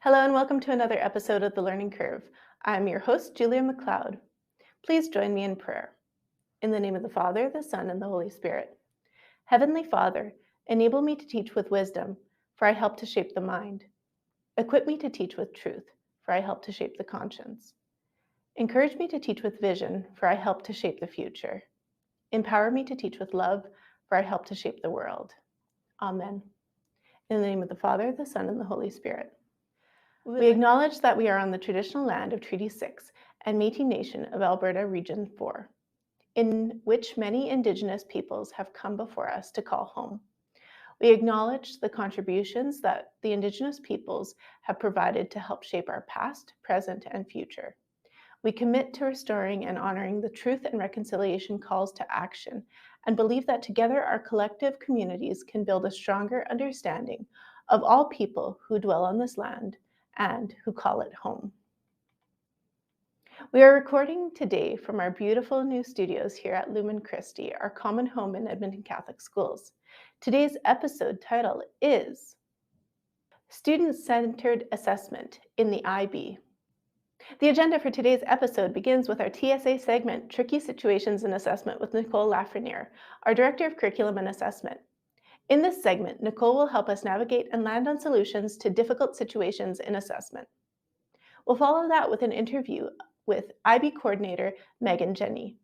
Hello and welcome to another episode of The Learning Curve. I'm your host, Julia McLeod. Please join me in prayer. In the name of the Father, the Son, and the Holy Spirit. Heavenly Father, enable me to teach with wisdom, for I help to shape the mind. Equip me to teach with truth, for I help to shape the conscience. Encourage me to teach with vision, for I help to shape the future. Empower me to teach with love, for I help to shape the world. Amen. In the name of the Father, the Son, and the Holy Spirit. We acknowledge that we are on the traditional land of Treaty 6 and Métis Nation of Alberta Region 4, in which many Indigenous peoples have come before us to call home. We acknowledge the contributions that the Indigenous peoples have provided to help shape our past, present, and future. We commit to restoring and honoring the Truth and Reconciliation calls to action and believe that together our collective communities can build a stronger understanding of all people who dwell on this land and who call it home. We are recording today from our beautiful new studios here at Lumen Christi, our common home in Edmonton Catholic Schools. Today's episode title is Student-Centered Assessment in the IB. The agenda for today's episode begins with our TSA segment, Tricky Situations in Assessment with Nicole Lafreniere, our Director of Curriculum and Assessment. In this segment, Nicole will help us navigate and land on solutions to difficult situations in assessment. We'll follow that with an interview with IB coordinator Meaghan Jenny.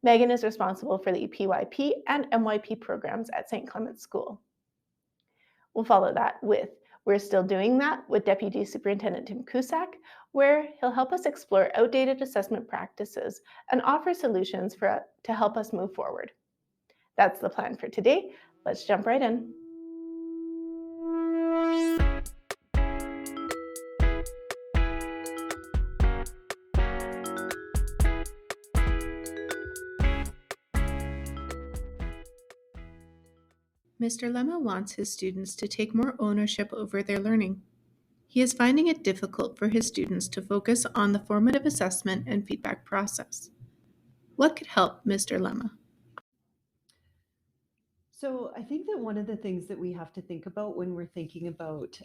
Meaghan is responsible for the PYP and MYP programs at St. Clement's School. We'll follow that with We're Still Doing That with Deputy Superintendent Tim Cusack, where he'll help us explore outdated assessment practices and offer solutions to help us move forward. That's the plan for today. Let's jump right in. Mr. Lemma wants his students to take more ownership over their learning. He is finding it difficult for his students to focus on the formative assessment and feedback process. What could help Mr. Lemma? So I think that one of the things that we have to think about when we're thinking about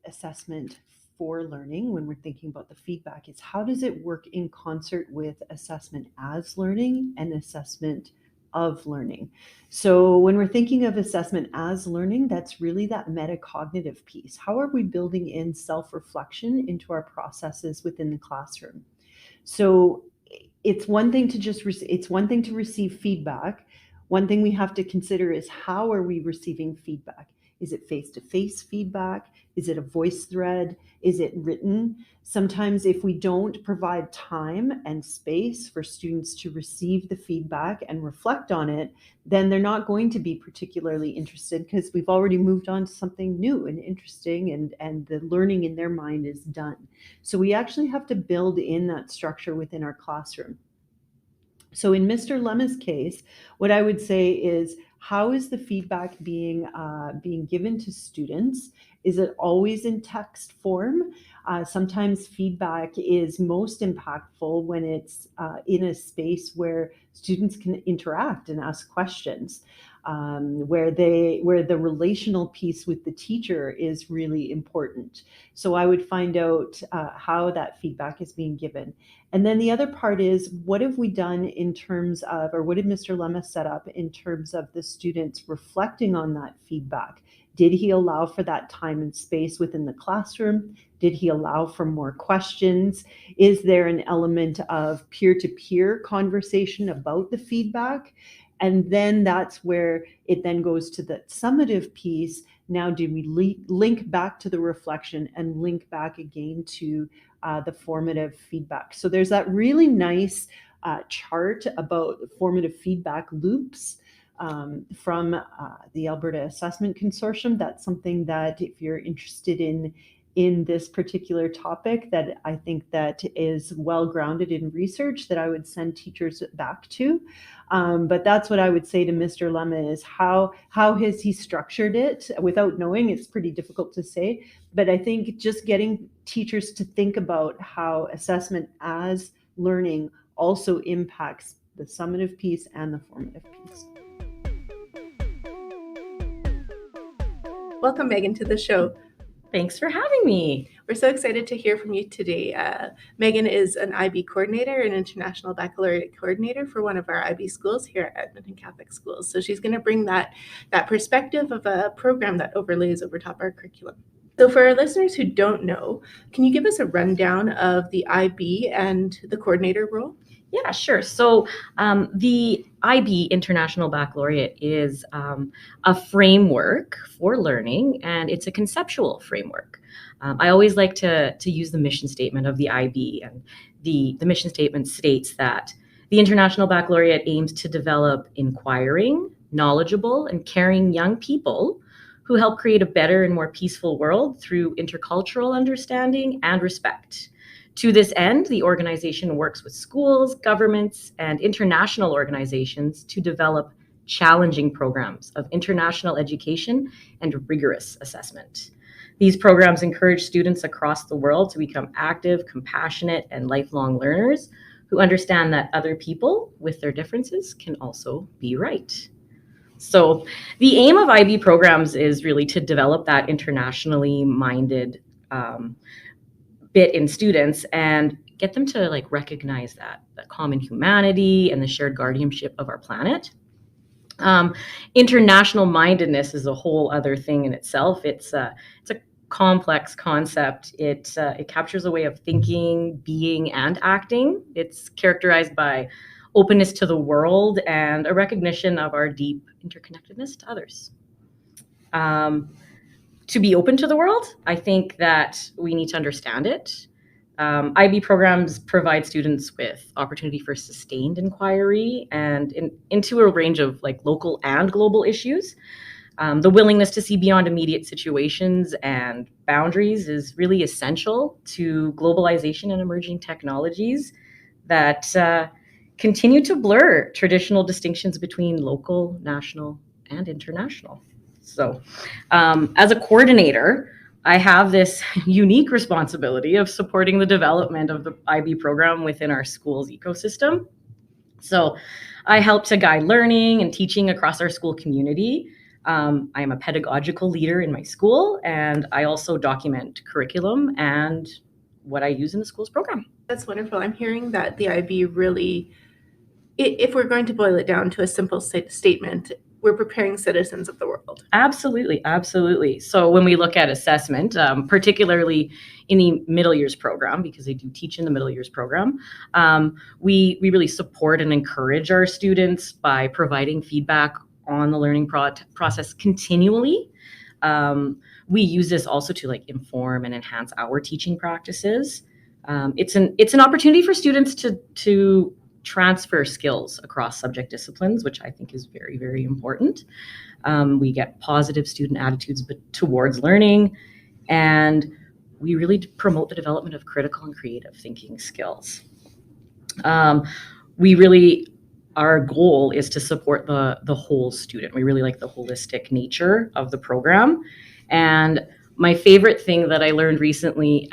assessment for learning, when we're thinking about the feedback, is how does it work in concert with assessment as learning and assessment of learning? So when we're thinking of assessment as learning, that's really that metacognitive piece. How are we building in self-reflection into our processes within the classroom? So it's one thing to receive feedback. One thing we have to consider is how are we receiving feedback? Is it face-to-face feedback? Is it a voice thread? Is it written? Sometimes if we don't provide time and space for students to receive the feedback and reflect on it, then they're not going to be particularly interested because we've already moved on to something new and interesting, and the learning in their mind is done. So we actually have to build in that structure within our classroom. So in Mr. Lemma's case, what I would say is, how is the feedback being given to students? Is it always in text form? Sometimes feedback is most impactful when it's in a space where students can interact and ask questions, where the relational piece with the teacher is really important. So I would find out how that feedback is being given. And then the other part is, what have we done in terms of, or what did Mr. Lemma set up in terms of the students reflecting on that feedback? Did he allow for that time and space within the classroom? Did he allow for more questions? Is there an element of peer-to-peer conversation about the feedback? And then that's where it then goes to the summative piece. Now, do we link back to the reflection and link back again to the formative feedback? So there's that really nice chart about formative feedback loops from the Alberta Assessment Consortium. That's something that, if you're interested in this particular topic, that I think that is well grounded in research, that I would send teachers back to. But that's what I would say to Mr. Lemma, is how has he structured it? Without knowing, it's pretty difficult to say. But I think just getting teachers to think about how assessment as learning also impacts the summative piece and the formative piece. Welcome, Meaghan, to the show. Thanks for having me. We're so excited to hear from you today. Meaghan is an IB coordinator, an International Baccalaureate coordinator for one of our IB schools here at Edmonton Catholic Schools. So she's going to bring that perspective of a program that overlays over top our curriculum. So for our listeners who don't know, can you give us a rundown of the IB and the coordinator role? Yeah, sure. So the IB, International Baccalaureate, is a framework for learning, and it's a conceptual framework. I always like to use the mission statement of the IB, and the mission statement states that the International Baccalaureate aims to develop inquiring, knowledgeable, and caring young people who help create a better and more peaceful world through intercultural understanding and respect. To this end, the organization works with schools, governments, and international organizations to develop challenging programs of international education and rigorous assessment. These programs encourage students across the world to become active, compassionate, and lifelong learners who understand that other people, with their differences, can also be right. So the aim of IB programs is really to develop that internationally minded bit in students and get them to recognize that common humanity and the shared guardianship of our planet. International mindedness is a whole other thing in itself. It's a complex concept. It captures a way of thinking, being, and acting. It's characterized by openness to the world and a recognition of our deep interconnectedness to others. To be open to the world, I think that we need to understand it. IB programs provide students with opportunity for sustained inquiry and into a range of local and global issues. The willingness to see beyond immediate situations and boundaries is really essential to globalization and emerging technologies that continue to blur traditional distinctions between local, national, and international. So as a coordinator, I have this unique responsibility of supporting the development of the IB program within our school's ecosystem. So I help to guide learning and teaching across our school community. I am a pedagogical leader in my school, and I also document curriculum and what I use in the school's program. That's wonderful. I'm hearing that the IB really, if we're going to boil it down to a simple statement, we're preparing citizens of the world. Absolutely, absolutely. So when we look at assessment, particularly in the middle years program, because I do teach in the middle years program, we really support and encourage our students by providing feedback on the learning process continually. We use this also to inform and enhance our teaching practices. It's an opportunity for students to transfer skills across subject disciplines, which I think is very, very important. We get positive student attitudes towards learning, and we really promote the development of critical and creative thinking skills. Our goal is to support the whole student. We really like the holistic nature of the program. And my favorite thing that I learned recently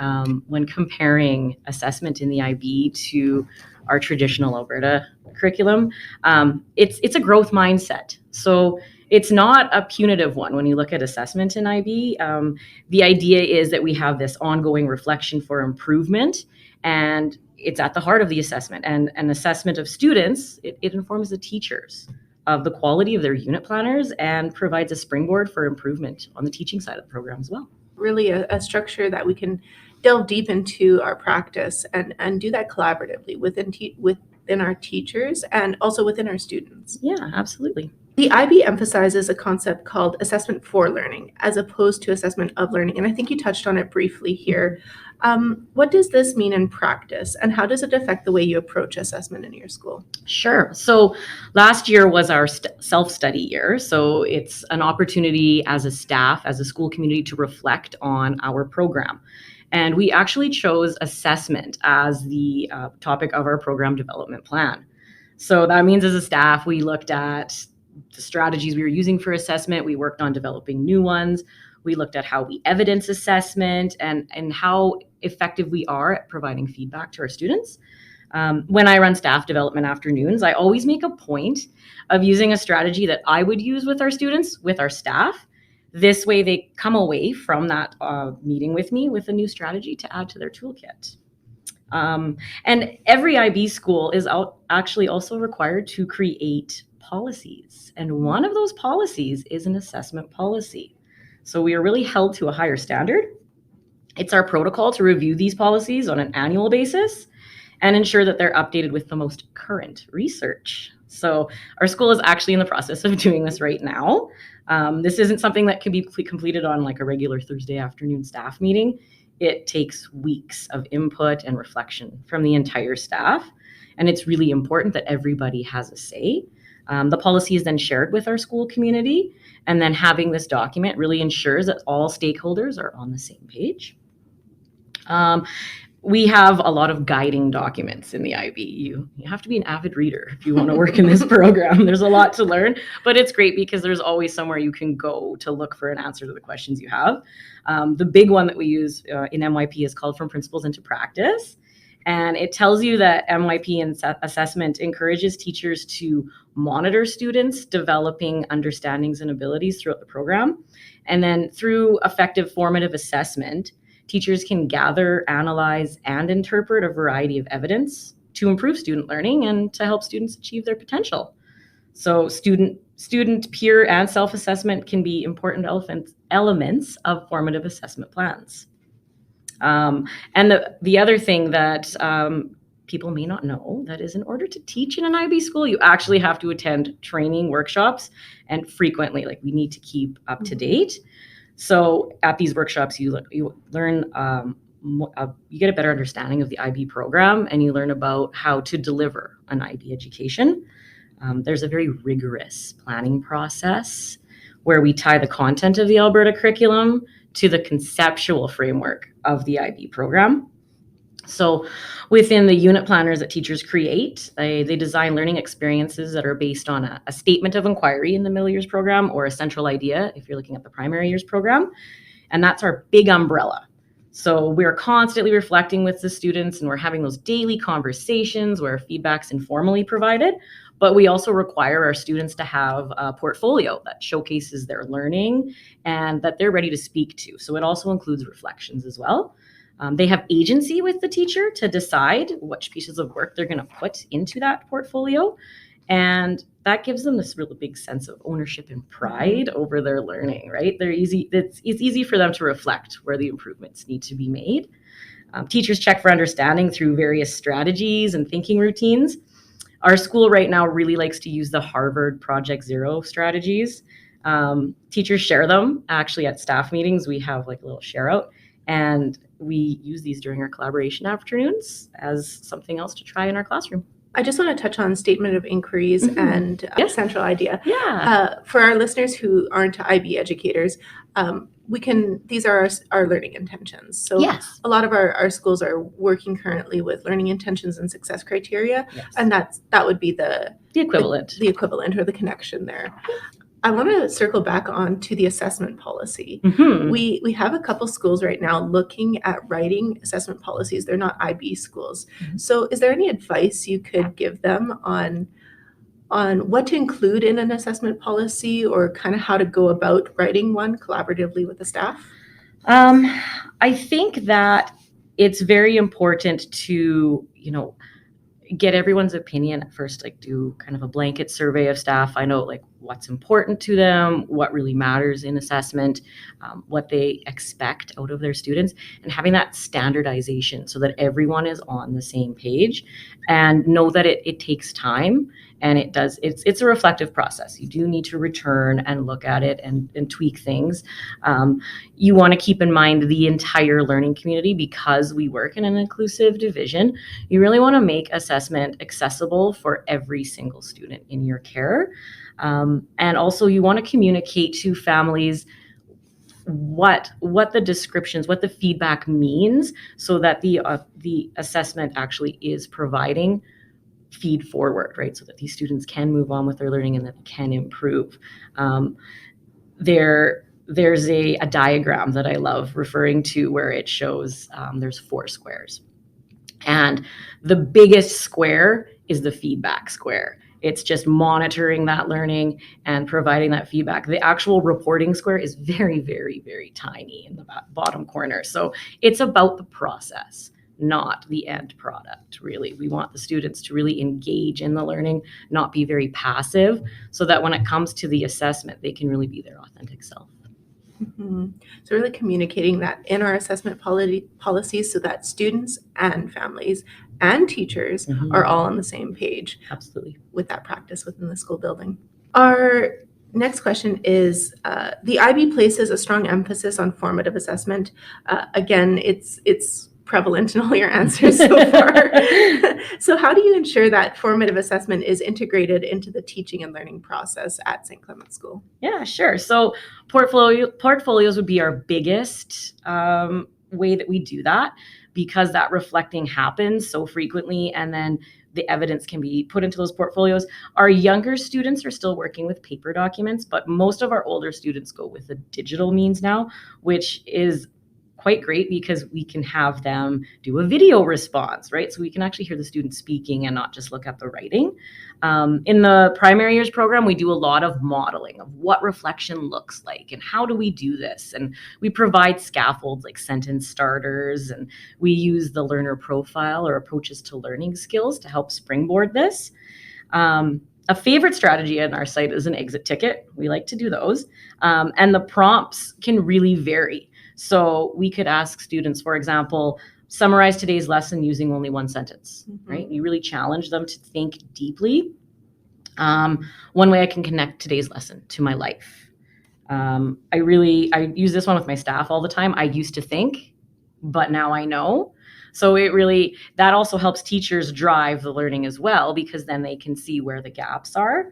when comparing assessment in the IB to our traditional Alberta curriculum, it's a growth mindset. So it's not a punitive one when you look at assessment in IB. The idea is that we have this ongoing reflection for improvement, and it's at the heart of the assessment. And an assessment of students, it informs the teachers of the quality of their unit planners and provides a springboard for improvement on the teaching side of the program as well. Really a structure that we can delve deep into our practice and do that collaboratively within our teachers and also within our students. Yeah, absolutely. The IB emphasizes a concept called assessment for learning as opposed to assessment of learning. And I think you touched on it briefly here. What does this mean in practice, and how does it affect the way you approach assessment in your school? Sure. So last year was our self-study year. So it's an opportunity as a staff, as a school community, to reflect on our program. And we actually chose assessment as the topic of our program development plan. So that means as a staff, we looked at the strategies we were using for assessment. We worked on developing new ones. We looked at how we evidence assessment and how effective we are at providing feedback to our students. When I run staff development afternoons, I always make a point of using a strategy that I would use with our students, with our staff, This way they come away from that meeting with me with a new strategy to add to their toolkit. And every IB school is actually also required to create policies. And one of those policies is an assessment policy. So we are really held to a higher standard. It's our protocol to review these policies on an annual basis and ensure that they're updated with the most current research. So our school is actually in the process of doing this right now. This isn't something that can be completed on like a regular Thursday afternoon staff meeting. It takes weeks of input and reflection from the entire staff. And it's really important that everybody has a say. The policy is then shared with our school community. And then having this document really ensures that all stakeholders are on the same page. We have a lot of guiding documents in the IB. You have to be an avid reader if you want to work in this program. There's a lot to learn, but it's great because there's always somewhere you can go to look for an answer to the questions you have. The big one that we use in MYP is called From Principles into Practice. And it tells you that MYP assessment encourages teachers to monitor students developing understandings and abilities throughout the program. And then through effective formative assessment, teachers can gather, analyze, and interpret a variety of evidence to improve student learning and to help students achieve their potential. So student, peer, and self-assessment can be important elements of formative assessment plans. And the other thing that people may not know, that is, in order to teach in an IB school, you actually have to attend training workshops, and frequently, like, we need to keep up to date. So at these workshops, you learn, you get a better understanding of the IB program, and you learn about how to deliver an IB education. There's a very rigorous planning process where we tie the content of the Alberta curriculum to the conceptual framework of the IB program. So within the unit planners that teachers create, they design learning experiences that are based on a statement of inquiry in the middle years program, or a central idea if you're looking at the primary years program. And that's our big umbrella. So we're constantly reflecting with the students, and we're having those daily conversations where feedback's informally provided. But we also require our students to have a portfolio that showcases their learning and that they're ready to speak to. So it also includes reflections as well. They have agency with the teacher to decide which pieces of work they're going to put into that portfolio. And that gives them this really big sense of ownership and pride over their learning, right? It's easy for them to reflect where the improvements need to be made. Teachers check for understanding through various strategies and thinking routines. Our school right now really likes to use the Harvard Project Zero strategies. Teachers share them actually at staff meetings. We have like a little share out, and we use these during our collaboration afternoons as something else to try in our classroom. I just want to touch on statement of inquiries and central idea. Yeah. For our listeners who aren't IB educators, these are our learning intentions. So Yes. a lot of our schools are working currently with learning intentions and success criteria, Yes. and that would be the equivalent. The equivalent or the connection there. I want to circle back on to the assessment policy. Mm-hmm. We have a couple schools right now looking at writing assessment policies. They're not IB schools. Mm-hmm. So is there any advice you could give them on what to include in an assessment policy, or kind of how to go about writing one collaboratively with the staff? I think that it's very important to, get everyone's opinion at first, like do kind of a blanket survey of staff. I know like what's important to them, what really matters in assessment, what they expect out of their students, and having that standardization so that everyone is on the same page, and know that it takes time. And it's a reflective process. You do need to return and look at it and tweak things. You want to keep in mind the entire learning community, because we work in an inclusive division. You really want to make assessment accessible for every single student in your care. And also you want to communicate to families what the descriptions, what the feedback means, so that the assessment actually is providing feed forward, right? So that these students can move on with their learning and that they can improve. There's a diagram that I love referring to where it shows there's 4 squares. And the biggest square is the feedback square. It's just monitoring that learning and providing that feedback. The actual reporting square is very, very, very tiny in the bottom corner. So it's about the process, not the end product, really. We want the students to really engage in the learning, not be very passive, so that when it comes to the assessment, they can really be their authentic self. Mm-hmm. So really communicating that in our assessment policies so that students and families and teachers are all on the same page. Absolutely. With that practice within the school building. Our next question is, the IB places a strong emphasis on formative assessment. Again, it's prevalent in all your answers so far. So how do you ensure that formative assessment is integrated into the teaching and learning process at St. Clement's School? Yeah, sure. So portfolios would be our biggest way that we do that, because that reflecting happens so frequently, and then the evidence can be put into those portfolios. Our younger students are still working with paper documents, but most of our older students go with the digital means now, which is quite great because we can have them do a video response, right? So we can actually hear the student speaking and not just look at the writing. In the primary years program, we do a lot of modeling of what reflection looks like and how do we do this. And we provide scaffolds like sentence starters, and we use the learner profile or approaches to learning skills to help springboard this. A favorite strategy on our site is an exit ticket. We like to do those. And the prompts can really vary. So we could ask students, for example, summarize today's lesson using only one sentence, right? You really challenge them to think deeply. One way I can connect today's lesson to my life. I use this one with my staff all the time. I used to think, but now I know. So that also helps teachers drive the learning as well, because then they can see where the gaps are.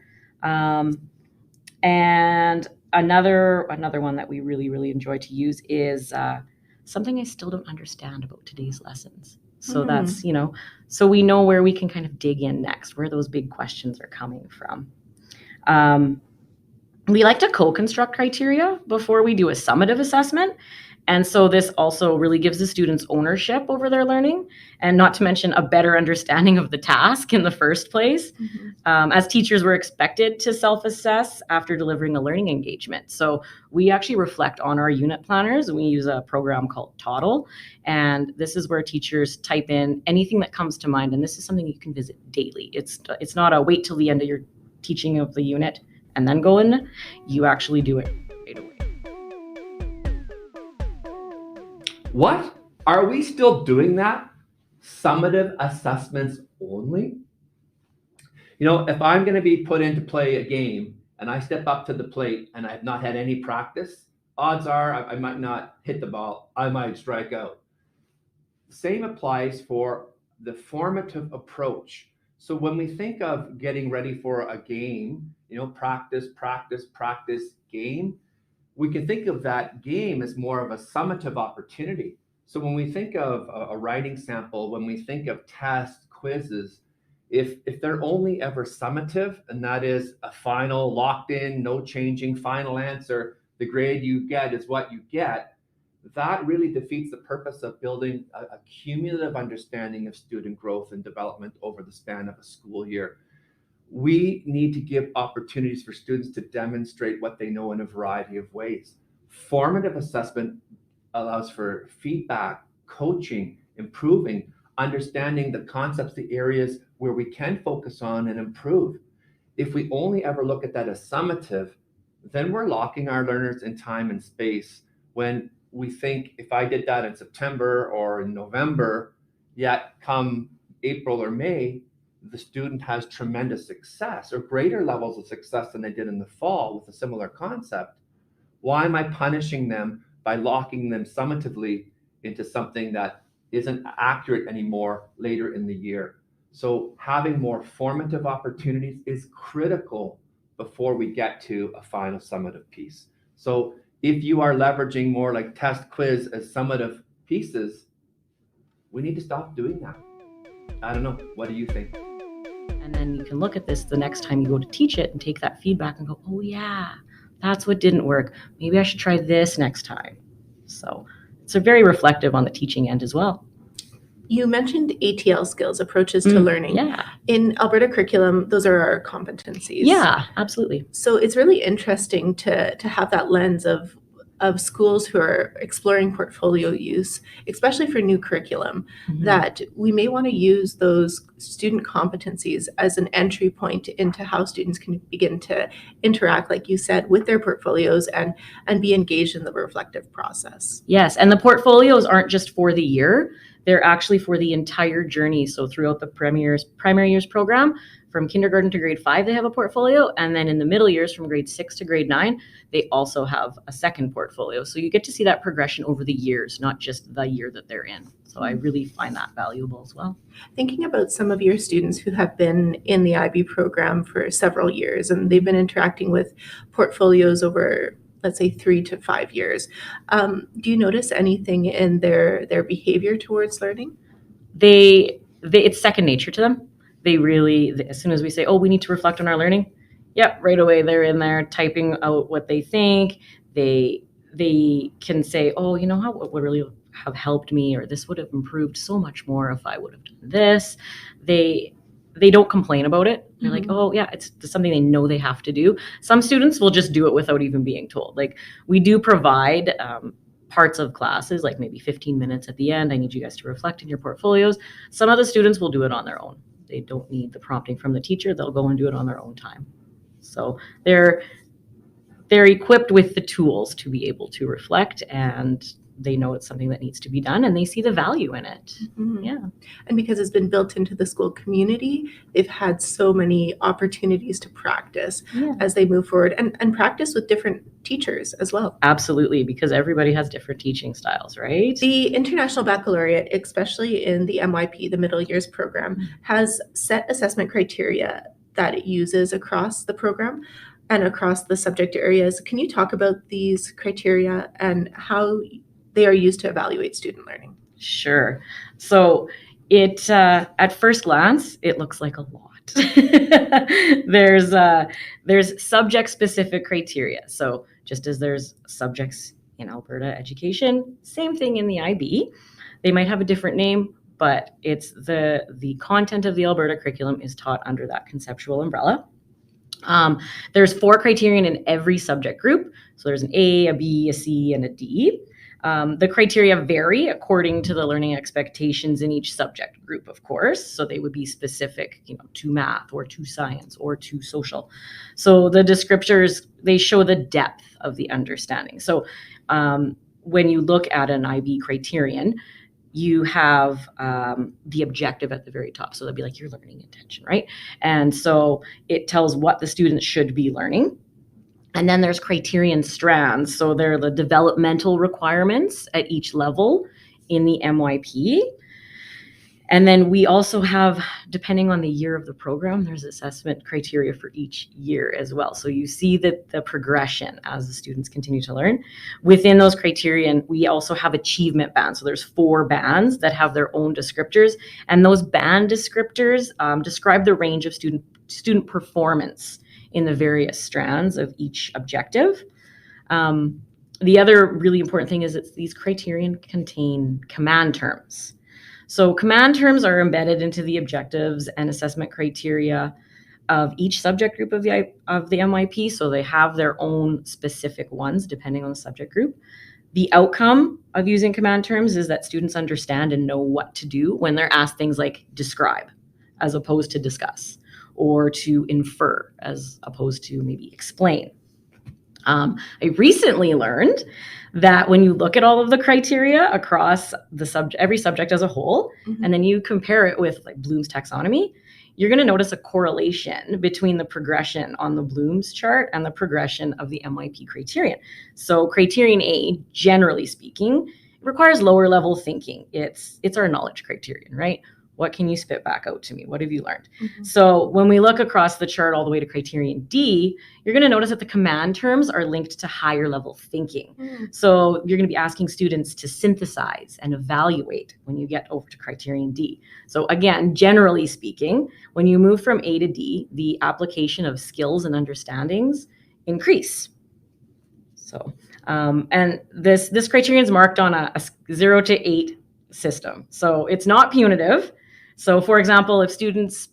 And another one that we really, really enjoy to use is something I still don't understand about today's lessons. So that's, so we know where we can kind of dig in next, where those big questions are coming from. We like to co-construct criteria before we do a summative assessment. And so this also really gives the students ownership over their learning, and not to mention a better understanding of the task in the first place. As teachers, we're expected to self-assess after delivering a learning engagement. So we actually reflect on our unit planners. We use a program called Toddle, and this is where teachers type in anything that comes to mind. And this is something you can visit daily. It's not a wait till the end of your teaching of the unit and then go in. You actually do it right away. What? Are we still doing that? Summative assessments only? If I'm going to be put in to play a game and I step up to the plate and I've not had any practice, odds are I might not hit the ball. I might strike out. The same applies for the formative approach. So when we think of getting ready for a game, practice, game, we can think of that game as more of a summative opportunity. So when we think of a writing sample, when we think of tests, quizzes, if they're only ever summative, and that is a final locked in, no changing final answer, the grade you get is what you get, that really defeats the purpose of building a cumulative understanding of student growth and development over the span of a school year. We need to give opportunities for students to demonstrate what they know in a variety of ways. Formative assessment allows for feedback, coaching, improving, understanding the concepts, the areas where we can focus on and improve. If we only ever look at that as summative, then we're locking our learners in time and space when we think if I did that in September or in November, yet come April or May, the student has tremendous success or greater levels of success than they did in the fall with a similar concept. Why am I punishing them by locking them summatively into something that isn't accurate anymore later in the year? So having more formative opportunities is critical before we get to a final summative piece. So if you are leveraging more like test quiz as summative pieces, we need to stop doing that. I don't know. What do you think? And then you can look at this the next time you go to teach it and take that feedback and go, oh yeah, that's what didn't work. Maybe I should try this next time. So it's very reflective on the teaching end as well. You mentioned ATL skills, approaches to learning. Yeah. In Alberta curriculum, those are our competencies. Yeah, absolutely. So it's really interesting to have that lens of schools who are exploring portfolio use, especially for new curriculum, that we may want to use those student competencies as an entry point into how students can begin to interact, like you said, with their portfolios and be engaged in the reflective process. Yes, and the portfolios aren't just for the year, they're actually for the entire journey. So throughout the primary years program, from kindergarten to grade 5, they have a portfolio. And then in the middle years, from grade 6 to grade 9, they also have a second portfolio. So you get to see that progression over the years, not just the year that they're in. So I really find that valuable as well. Thinking about some of your students who have been in the IB program for several years, and they've been interacting with portfolios over, let's say, 3 to 5 years, do you notice anything in their behavior towards learning? It's second nature to them. They really, as soon as we say, oh, we need to reflect on our learning, yep, right away they're in there typing out what they think. They can say, oh, you know, how what would really have helped me, or this would have improved so much more if I would have done this. They don't complain about it. They're like, oh yeah, it's something they know they have to do. Some students will just do it without even being told. Like, we do provide parts of classes, like maybe 15 minutes at the end, I need you guys to reflect in your portfolios. Some of the students will do it on their own. They don't need the prompting from the teacher. They'll go and do it on their own time. So they're equipped with the tools to be able to reflect, and they know it's something that needs to be done, and they see the value in it. Yeah. And because it's been built into the school community, they've had so many opportunities to practice as they move forward, and practice with different teachers as well. Absolutely, because everybody has different teaching styles, right? The International Baccalaureate, especially in the MYP, the middle years program, has set assessment criteria that it uses across the program and across the subject areas. Can you talk about these criteria and how they are used to evaluate student learning? Sure. So it at first glance, it looks like a lot. There's subject specific criteria. So just as there's subjects in Alberta education, same thing in the IB. They might have a different name, but it's the content of the Alberta curriculum is taught under that conceptual umbrella. There's 4 criterion in every subject group. So there's an A, a B, a C, and a D. The criteria vary according to the learning expectations in each subject group, of course. So they would be specific, to math or to science or to social. So the descriptors, they show the depth of the understanding. So when you look at an IB criterion, you have the objective at the very top. So that'd be like your learning intention, right? And so it tells what the students should be learning. And then there's criterion strands. So they're the developmental requirements at each level in the MYP. And then we also have, depending on the year of the program, there's assessment criteria for each year as well. So you see that the progression as the students continue to learn. Within those criterion, we also have achievement bands. So there's 4 bands that have their own descriptors. And those band descriptors describe the range of student performance in the various strands of each objective. The other really important thing is that these criterion contain command terms. So command terms are embedded into the objectives and assessment criteria of each subject group of the MYP. So they have their own specific ones depending on the subject group. The outcome of using command terms is that students understand and know what to do when they're asked things like describe as opposed to discuss, or to infer as opposed to maybe explain. I recently learned that when you look at all of the criteria across every subject as a whole, and then you compare it with like Bloom's taxonomy, you're going to notice a correlation between the progression on the Bloom's chart and the progression of the MYP criterion. So criterion A, generally speaking, requires lower level thinking. It's our knowledge criterion, right? What can you spit back out to me? What have you learned? So when we look across the chart all the way to criterion D, you're going to notice that the command terms are linked to higher level thinking. So you're going to be asking students to synthesize and evaluate when you get over to criterion D. So again, generally speaking, when you move from A to D, the application of skills and understandings increase. So, and this criterion is marked on a 0 to 8 system. So it's not punitive. So for example, if students,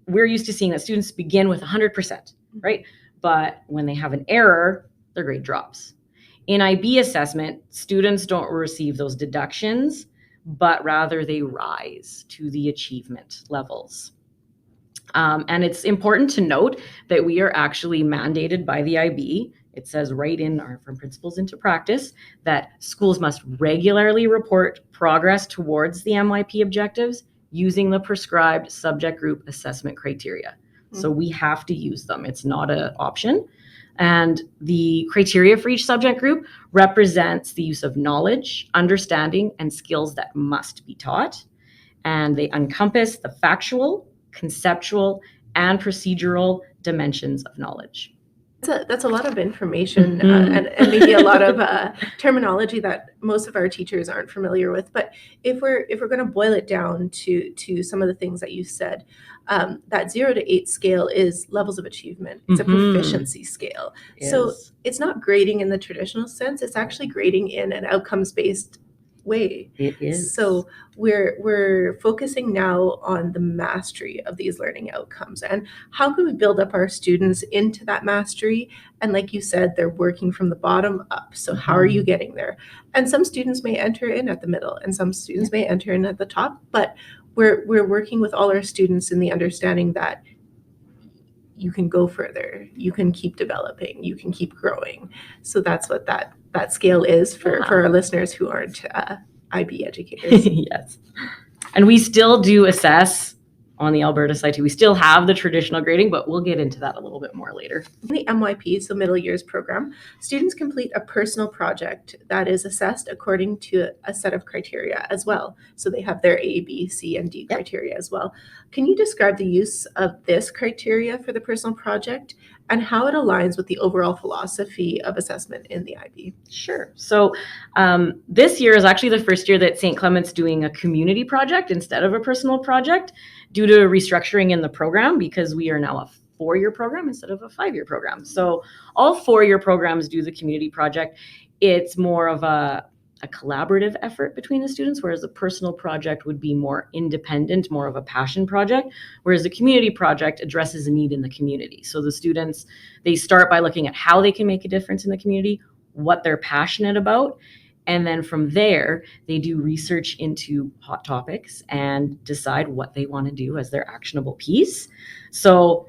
we're used to seeing that students begin with 100%, right? But when they have an error, their grade drops. In IB assessment, students don't receive those deductions, but rather they rise to the achievement levels. And it's important to note that we are actually mandated by the IB. It says right in our From Principles into Practice that schools must regularly report progress towards the MYP objectives using the prescribed subject group assessment criteria. So we have to use them. It's not an option. And the criteria for each subject group represents the use of knowledge, understanding, and skills that must be taught. And they encompass the factual, conceptual, and procedural dimensions of knowledge. That's a lot of information and maybe a lot of terminology that most of our teachers aren't familiar with. But if we're going to boil it down to some of the things that you said, that 0 to 8 scale is levels of achievement. It's a proficiency scale. So it's not grading in the traditional sense. It's actually grading in an outcomes-based way. It is. So we're focusing now on the mastery of these learning outcomes and how can we build up our students into that mastery. And like you said, they're working from the bottom up. So how are you getting there? And some students may enter in at the middle and some students may enter in at the top, but we're working with all our students in the understanding that you can go further, you can keep developing, you can keep growing. So that's what that scale is for our listeners who aren't IB educators. Yes. And we still do assess on the Alberta side too. We still have the traditional grading, but we'll get into that a little bit more later. In the MYP, so middle years program, students complete a personal project that is assessed according to a set of criteria as well. So they have their A, B, C, and D criteria as well. Can you describe the use of this criteria for the personal project and how it aligns with the overall philosophy of assessment in the IB? Sure. So this year is actually the first year that St. Clement's doing a community project instead of a personal project due to restructuring in the program because we are now a 4-year program instead of a 5-year program. So all 4-year programs do the community project. It's more of a collaborative effort between the students, whereas a personal project would be more independent, more of a passion project, whereas the community project addresses a need in the community. So the students, they start by looking at how they can make a difference in the community, what they're passionate about, and then from there, they do research into hot topics and decide what they want to do as their actionable piece. So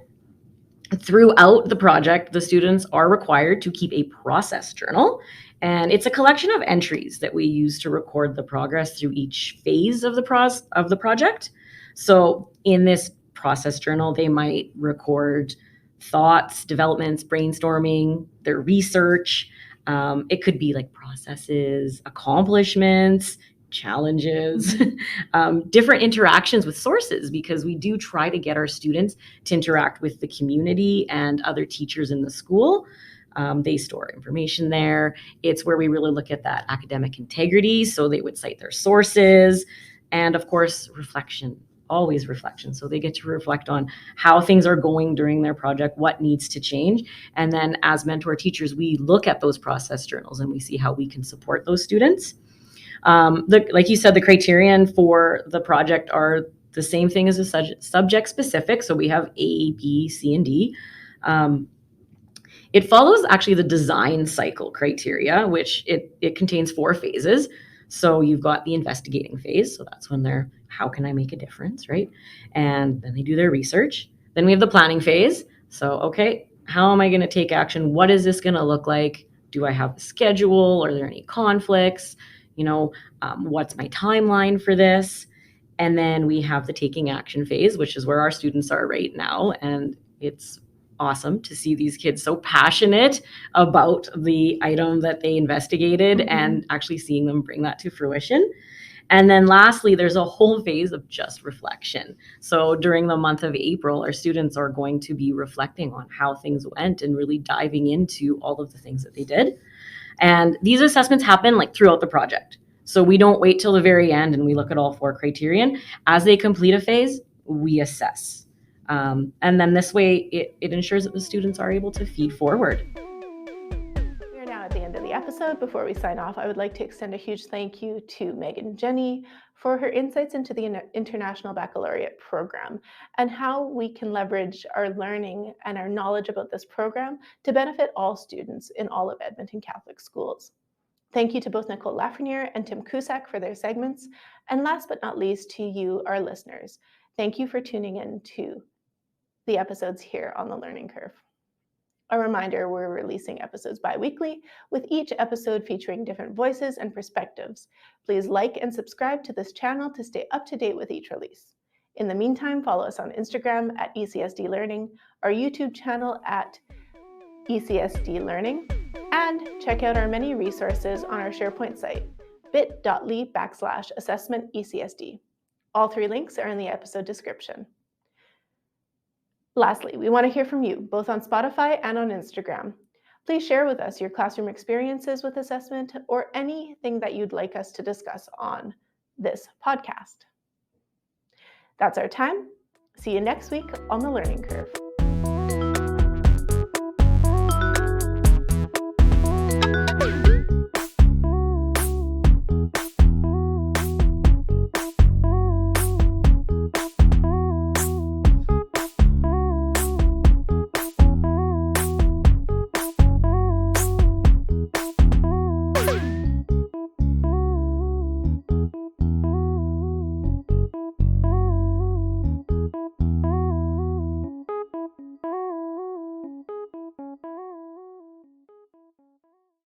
throughout the project, the students are required to keep a process journal. And it's a collection of entries that we use to record the progress through each phase of the project. So in this process journal, they might record thoughts, developments, brainstorming, their research. It could be like processes, accomplishments, challenges, different interactions with sources, because we do try to get our students to interact with the community and other teachers in the school. They store information there. It's where we really look at that academic integrity. So they would cite their sources and of course, reflection, always reflection. So they get to reflect on how things are going during their project, what needs to change. And then as mentor teachers, we look at those process journals and we see how we can support those students. Like you said, the criterion for the project are the same thing as a subject specific. So we have A, B, C, and D. It follows actually the design cycle criteria, which it contains 4 phases. So you've got the investigating phase. So that's when they're, how can I make a difference, right? And then they do their research. Then we have the planning phase. So, okay, how am I going to take action? What is this going to look like? Do I have a schedule? Are there any conflicts? What's my timeline for this? And then we have the taking action phase, which is where our students are right now. And it's awesome to see these kids so passionate about the item that they investigated and actually seeing them bring that to fruition. And then lastly, there's a whole phase of just reflection. So during the month of April, our students are going to be reflecting on how things went and really diving into all of the things that they did. And these assessments happen like throughout the project. So we don't wait till the very end and we look at all 4 criterion. As they complete a phase, we assess. And then this way, it ensures that the students are able to feed forward. We are now at the end of the episode. episode, before we sign off, I would like to extend a huge thank you to Meaghan Jenny for her insights into the International Baccalaureate program and how we can leverage our learning and our knowledge about this program to benefit all students in all of Edmonton Catholic schools. Thank you to both Nicole Lafreniere and Tim Cusack for their segments. And last but not least, to you, our listeners. Thank you for tuning in to the episodes here on The Learning Curve. A reminder, we're releasing episodes bi-weekly, with each episode featuring different voices and perspectives. Please like and subscribe to this channel to stay up to date with each release. In the meantime, follow us on Instagram at ECSD Learning, our YouTube channel at ECSD Learning, and check out our many resources on our SharePoint site, bit.ly/assessment-ECSD. All 3 links are in the episode description. Lastly, we want to hear from you, both on Spotify and on Instagram. Please share with us your classroom experiences with assessment or anything that you'd like us to discuss on this podcast. That's our time. See you next week on The Learning Curve.